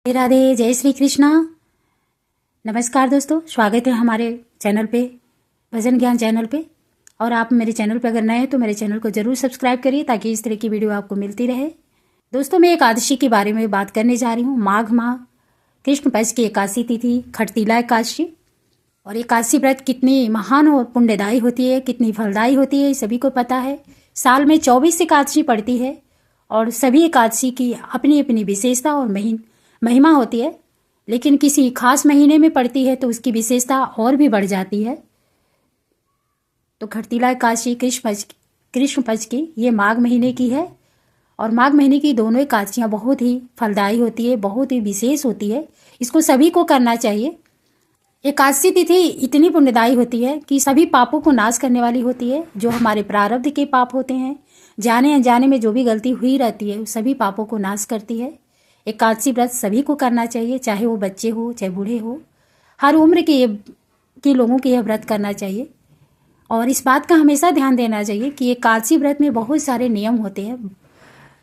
राधे राधे, जय श्री कृष्णा। नमस्कार दोस्तों, स्वागत है हमारे चैनल पे, भजन ज्ञान चैनल पे। और आप मेरे चैनल पे अगर नए हैं तो मेरे चैनल को जरूर सब्सक्राइब करिए ताकि इस तरह की वीडियो आपको मिलती रहे। दोस्तों, मैं एकादशी के बारे में बात करने जा रही हूँ। माघ माह कृष्ण पक्ष की एकादशी तिथि खटतीला एकादशी। और एकादशी व्रत कितनी महान और पुण्यदायी होती है, कितनी फलदायी होती है, सभी को पता है। साल में 24 एकादशी पड़ती है और सभी एकादशी की अपनी अपनी विशेषता और महिमा होती है, लेकिन किसी खास महीने में पड़ती है तो उसकी विशेषता और भी बढ़ जाती है। तो खटतीला एकादशी कृष्ण पक्ष की ये माघ महीने की है। और माघ महीने की दोनों एकादशियाँ बहुत ही फलदायी होती है, बहुत ही विशेष होती है। इसको सभी को करना चाहिए। एकादशी तिथि इतनी पुण्यदायी होती है कि सभी पापों को नाश करने वाली होती है। जो हमारे प्रारब्ध के पाप होते हैं, जाने अनजाने में जो भी गलती हुई रहती है, सभी पापों को नाश करती है। एकादशी व्रत सभी को करना चाहिए, चाहे वो बच्चे हो चाहे बूढ़े हो, हर उम्र के लोगों को यह व्रत करना चाहिए। और इस बात का हमेशा ध्यान देना चाहिए कि एकादशी व्रत में बहुत सारे नियम होते हैं।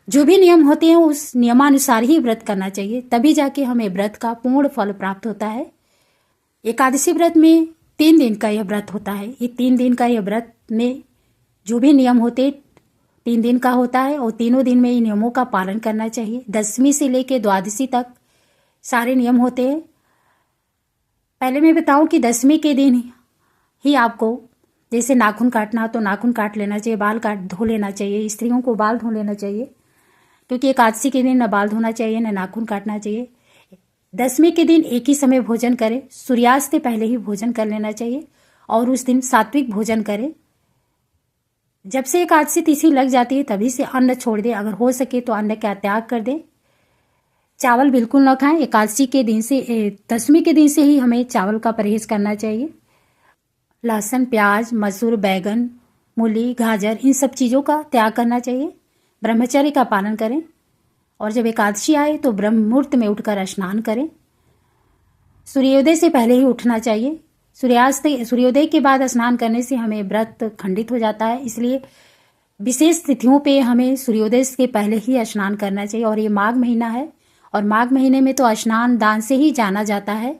जो भी नियम होते हैं उस नियमानुसार ही व्रत करना चाहिए, तभी जाके हमें व्रत का पूर्ण फल प्राप्त होता है। एकादशी व्रत में 3 दिन का यह व्रत होता है। ये 3 दिन का यह व्रत में जो भी नियम होते 3 दिन का होता है और तीनों दिन में इन नियमों का पालन करना चाहिए। 10वीं से लेकर द्वादशी तक सारे नियम होते हैं। पहले मैं बताऊं कि 10वीं के दिन ही आपको जैसे नाखून काटना हो तो नाखून काट लेना चाहिए, बाल धो लेना चाहिए। स्त्रियों को बाल धो लेना चाहिए, क्योंकि एकादशी के दिन न बाल धोना चाहिए न नाखून काटना चाहिए। 10वीं के दिन एक ही समय भोजन करें, सूर्यास्त से पहले ही भोजन कर लेना चाहिए। और उस दिन सात्विक भोजन करें। जब से एकादशी तिथि लग जाती है तभी से अन्न छोड़ दें, अगर हो सके तो अन्न का त्याग कर दें। चावल बिल्कुल न खाएं। एकादशी के दिन से 10वीं के दिन से ही हमें चावल का परहेज करना चाहिए। लहसुन, प्याज, मसूर, बैगन, मूली, गाजर, इन सब चीज़ों का त्याग करना चाहिए। ब्रह्मचर्य का पालन करें। और जब एकादशी आए तो ब्रह्म मुहूर्त में उठकर स्नान करें। सूर्योदय से पहले ही उठना चाहिए। सूर्योदय के बाद स्नान करने से हमें व्रत खंडित हो जाता है, इसलिए विशेष तिथियों पे हमें सूर्योदय के पहले ही स्नान करना चाहिए। और ये माघ महीना है और माघ महीने में तो स्नान दान से ही जाना जाता है।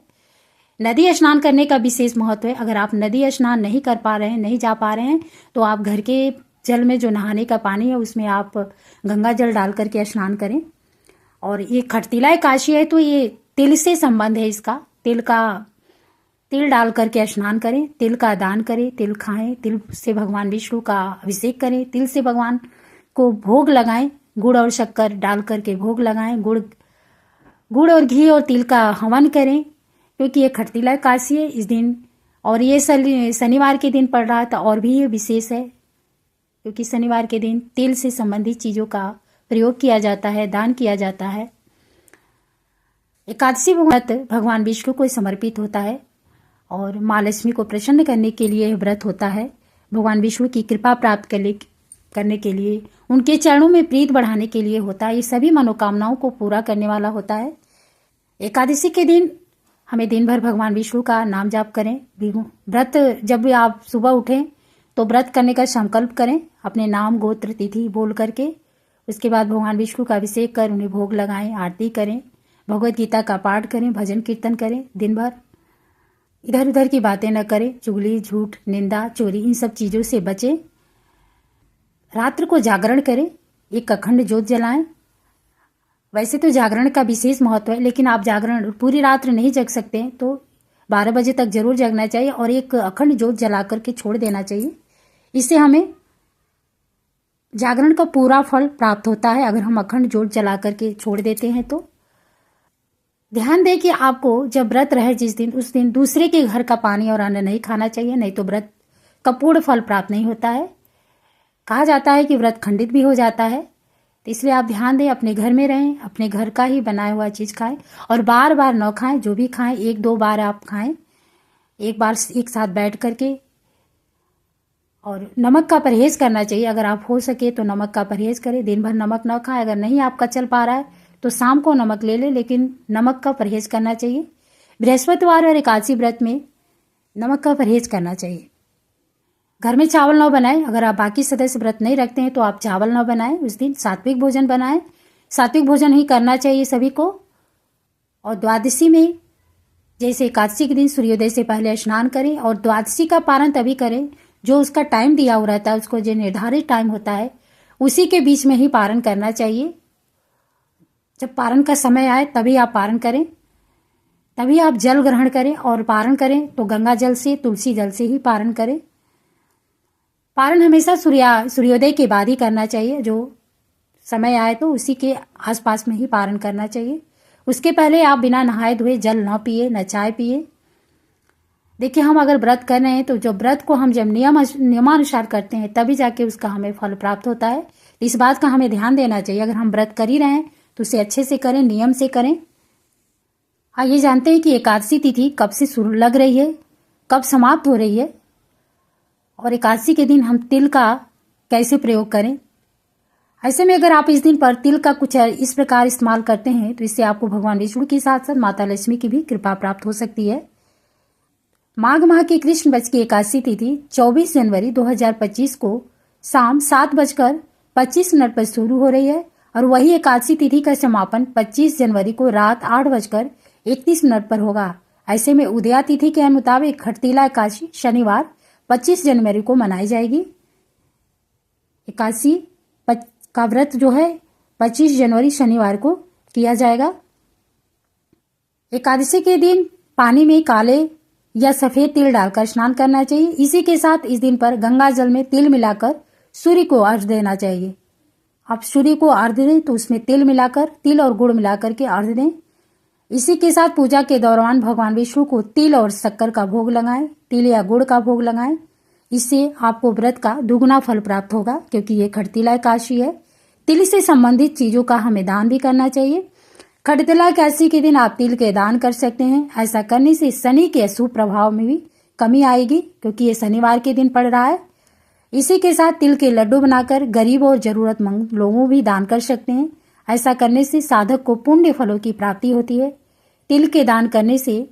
नदी स्नान करने का विशेष महत्व है। अगर आप नदी स्नान नहीं कर पा रहे हैं, नहीं जा पा रहे हैं, तो आप घर के जल में जो नहाने का पानी है उसमें आप गंगा जल डाल करके स्नान करें। और ये खटतीला एकादशी है तो ये तिल से संबंध है इसका। तिल डाल करके स्नान करें, तिल का दान करें, तिल खाएं, तिल से भगवान विष्णु का अभिषेक करें, तिल से भगवान को भोग लगाएं, गुड़ और शक्कर डाल करके भोग लगाएं, गुड़ और घी और तिल का हवन करें, क्योंकि ये खटतीला एकादशी है इस दिन। और ये शनिवार के दिन पड़ रहा था और भी ये विशेष है, क्योंकि शनिवार के दिन तिल से संबंधित चीज़ों का प्रयोग किया जाता है, दान किया जाता है। एकादशी व्रत भगवान विष्णु को समर्पित होता है और माँ लक्ष्मी को प्रसन्न करने के लिए यह व्रत होता है। भगवान विष्णु की कृपा प्राप्त करने के लिए, उनके चरणों में प्रीत बढ़ाने के लिए होता है। ये सभी मनोकामनाओं को पूरा करने वाला होता है। एकादशी के दिन हमें दिन भर भगवान विष्णु का नाम जाप करें। व्रत जब भी आप सुबह उठें तो व्रत करने का संकल्प करें, अपने नाम गोत्र तिथि बोल करके। उसके बाद भगवान विष्णु का अभिषेक कर उन्हें भोग लगाएं, आरती करें, भगवत गीता का पाठ करें, भजन कीर्तन करें। दिन भर इधर उधर की बातें न करें, चुगली, झूठ, निंदा, चोरी, इन सब चीज़ों से बचें। रात्र को जागरण करें, एक अखंड ज्योत जलाएं। वैसे तो जागरण का विशेष महत्व है, लेकिन आप जागरण पूरी रात्र नहीं जग सकते हैं तो 12 बजे तक जरूर जगना चाहिए और एक अखंड ज्योत जला करके छोड़ देना चाहिए। इससे हमें जागरण का पूरा फल प्राप्त होता है अगर हम अखंड ज्योत जला करके छोड़ देते हैं तो। ध्यान दें कि आपको जब व्रत रहे जिस दिन, उस दिन दूसरे के घर का पानी और अन्न नहीं खाना चाहिए, नहीं तो व्रत का पूर्ण फल प्राप्त नहीं होता है। कहा जाता है कि व्रत खंडित भी हो जाता है, तो इसलिए आप ध्यान दें, अपने घर में रहें, अपने घर का ही बनाया हुआ चीज़ खाएं और बार बार न खाएं। जो भी खाएं 1-2 बार आप खाएं, एक बार एक साथ बैठ करके। और नमक का परहेज करना चाहिए, अगर आप हो सके तो नमक का परहेज करें, दिन भर नमक न खाएं। अगर नहीं आपका चल पा रहा है तो शाम को नमक ले लें, लेकिन नमक का परहेज करना चाहिए। बृहस्पतिवार और एकादशी व्रत में नमक का परहेज करना चाहिए। घर में चावल न बनाएं। अगर आप बाकी सदस्य व्रत नहीं रखते हैं तो आप चावल न बनाएं, उस दिन सात्विक भोजन बनाएं। सात्विक भोजन ही करना चाहिए सभी को। और द्वादशी में जैसे एकादशी के दिन सूर्योदय से पहले स्नान करें और द्वादशी का पारण तभी करें जो उसका टाइम दिया हुआ रहता है, उसको जो निर्धारित टाइम होता है उसी के बीच में ही पारण करना चाहिए। जब पारण का समय आए तभी आप पारण करें, तभी आप जल ग्रहण करें और पारण करें तो गंगा जल से, तुलसी जल से ही पारण करें। पारण हमेशा सूर्योदय के बाद ही करना चाहिए, जो समय आए तो उसी के आसपास में ही पारण करना चाहिए। उसके पहले आप बिना नहाए धोए जल न पिए, न चाय पिए। देखिए, हम अगर व्रत कर रहे हैं तो जो व्रत को हम जब नियमानुसार करते हैं तभी जाके उसका हमें फल प्राप्त होता है। इस बात का हमें ध्यान देना चाहिए। अगर हम व्रत कर ही रहे हैं तो उसे अच्छे से करें, नियम से करें। ये जानते हैं कि एकादशी तिथि कब से शुरू लग रही है, कब समाप्त हो रही है, और एकादशी के दिन हम तिल का कैसे प्रयोग करें। ऐसे में अगर आप इस दिन पर तिल का कुछ इस प्रकार इस्तेमाल करते हैं तो इससे आपको भगवान विष्णु के साथ साथ माता लक्ष्मी की भी कृपा प्राप्त हो सकती है। माघ माह की कृष्ण पक्ष की एकादशी तिथि 24 जनवरी 2025 को शाम 7:25 पर शुरू हो रही है और वही एकादशी तिथि का समापन 25 जनवरी को रात 8:31 पर होगा। ऐसे में उदया तिथि के मुताबिक खटतीला एकादशी शनिवार 25 जनवरी को मनाई जाएगी। एकादशी का व्रत जो है 25 जनवरी शनिवार को किया जाएगा। एकादशी के दिन पानी में काले या सफेद तिल डालकर स्नान करना चाहिए। इसी के साथ इस दिन पर गंगा जल में तिल मिलाकर सूर्य को अर्घ्य देना चाहिए। आप सूर्य को अर्घ्य दें तो उसमें तिल मिलाकर, तिल और गुड़ मिलाकर के अर्घ्य दें। इसी के साथ पूजा के दौरान भगवान विष्णु को तिल और शक्कर का भोग लगाएं, तिल या गुड़ का भोग लगाएं। इससे आपको व्रत का दुगना फल प्राप्त होगा, क्योंकि ये खटतीला एकादशी है। तिल से संबंधित चीजों का हमें दान भी करना चाहिए। खटतीला एकादशी के दिन आप तिल के दान कर सकते हैं। ऐसा करने से शनि के अशुभ प्रभाव में भी कमी आएगी, क्योंकि ये शनिवार के दिन पड़ रहा है। इसी के साथ तिल के लड्डू बनाकर गरीब और जरूरतमंद लोगों भी दान कर सकते हैं। ऐसा करने से साधक को पुण्य फलों की प्राप्ति होती है। तिल के दान करने से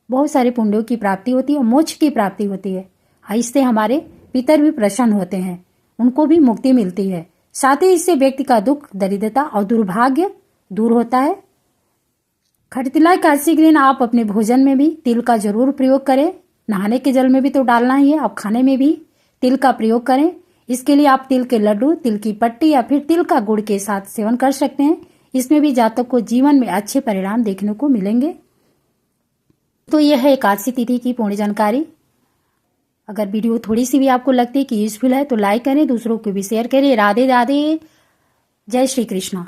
बहुत सारे पुण्यों की प्राप्ति होती है, मोक्ष की प्राप्ति होती है। इससे हमारे पितर भी प्रसन्न होते हैं, उनको भी मुक्ति मिलती है। साथ ही इससे व्यक्ति का दुख, दरिद्रता और दुर्भाग्य दूर होता है। खटतीला एकादशी के दिन आप अपने भोजन में भी तिल का जरूर प्रयोग करें। नहाने के जल में भी तो डालना ही है, आप खाने में भी तिल का प्रयोग करें। इसके लिए आप तिल के लड्डू, तिल की पट्टी या फिर तिल का गुड़ के साथ सेवन कर सकते हैं। इसमें भी जातक को जीवन में अच्छे परिणाम देखने को मिलेंगे। तो यह है एकादशी तिथि की पूर्ण जानकारी। अगर वीडियो थोड़ी सी भी आपको लगती है कि यूजफुल है तो लाइक करें, दूसरों को भी शेयर करें। राधे राधे, जय श्री कृष्णा।